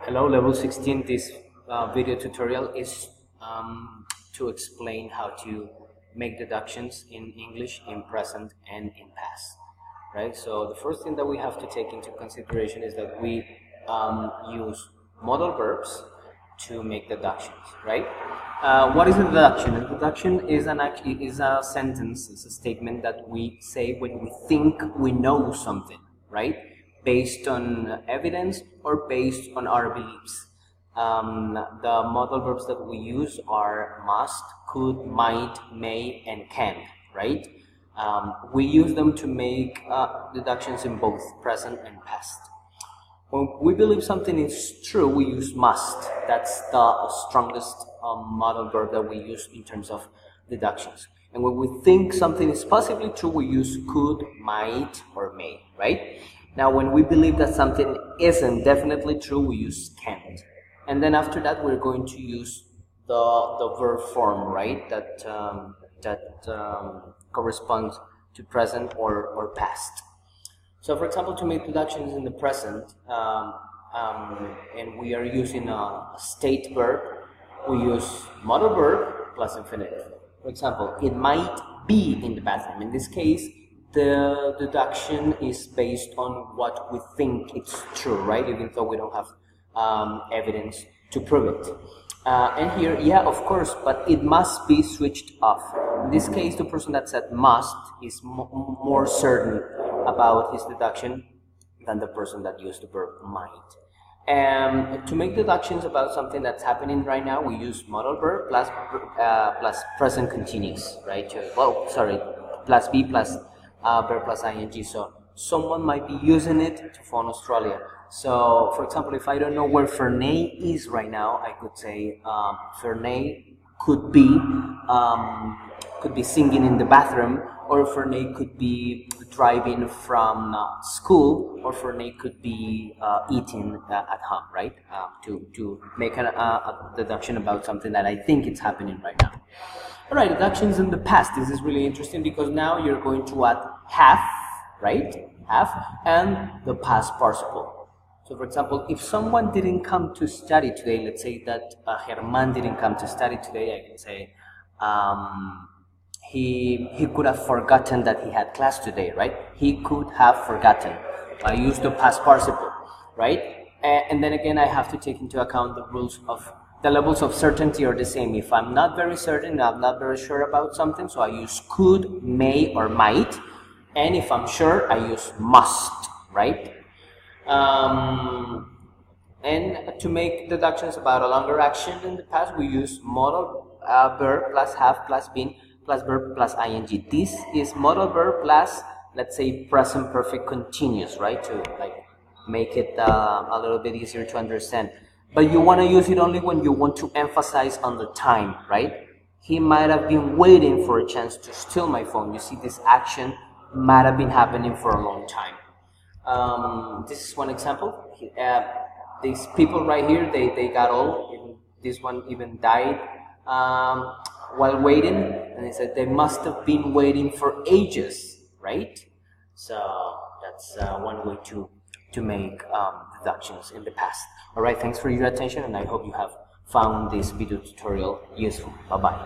Hello, level 16. This video tutorial is to explain how to make deductions in English in present and in past, right? So the first thing that we have to take into consideration is that we use modal verbs to make deductions, right? What is a deduction? A deduction is a sentence, it's a statement that we say when we think we know something, right? Based on evidence or based on our beliefs. The modal verbs that we use are must, could, might, may, and can, right? We use them to make deductions in both present and past. When we believe something is true, we use must. That's the strongest modal verb that we use in terms of deductions. And when we think something is possibly true, we use could, might, or may, right? Now, when we believe that something isn't definitely true, we use can't. And then after that, we're going to use the verb form, right? That corresponds to present or past. So, for example, to make deductions in the present, and we are using a state verb, we use modal verb plus infinitive. For example, it might be in the bathroom. In this case, the deduction is based on what we think it's true, right? Even though we don't have evidence to prove it. And here, yeah, of course, but it must be switched off. In this case, the person that said must is more certain about his deduction than the person that used the verb might. And to make deductions about something that's happening right now, we use modal verb plus present continuous, right? Plus be plus verb plus ing. So someone might be using it to phone Australia. So, for example, if I don't know where Ferney is right now, I could say Ferney could be singing in the bathroom, or Ferney could be driving from school, or Ferney could be eating at home, right? To make a deduction about something that I think it's happening right now. All right, deductions in the past. This is really interesting because now you're going to add have, right? Have, and the past participle. So, for example, if someone didn't come to study today, let's say that Herman didn't come to study today, I can say he could have forgotten that he had class today, right? He could have forgotten. I use the past participle, right? And then again, I have to take into account the rules of the levels of certainty are the same. If I'm not very certain, I'm not very sure about something, so I use could, may, or might. And if I'm sure, I use must, right? And to make deductions about a longer action in the past, we use modal verb plus have plus been plus verb plus ing. This is modal verb plus, let's say, present perfect continuous, right? To like make it a little bit easier to understand. But you want to use it only when you want to emphasize on the time, right? He might have been waiting for a chance to steal my phone. You see, this action might have been happening for a long time. This is one example. These people right here, they got old. This one even died while waiting, and they said they must have been waiting for ages, right? So that's one way to make deductions in the past. All right, thanks for your attention, and I hope you have found this video tutorial useful. Bye-bye.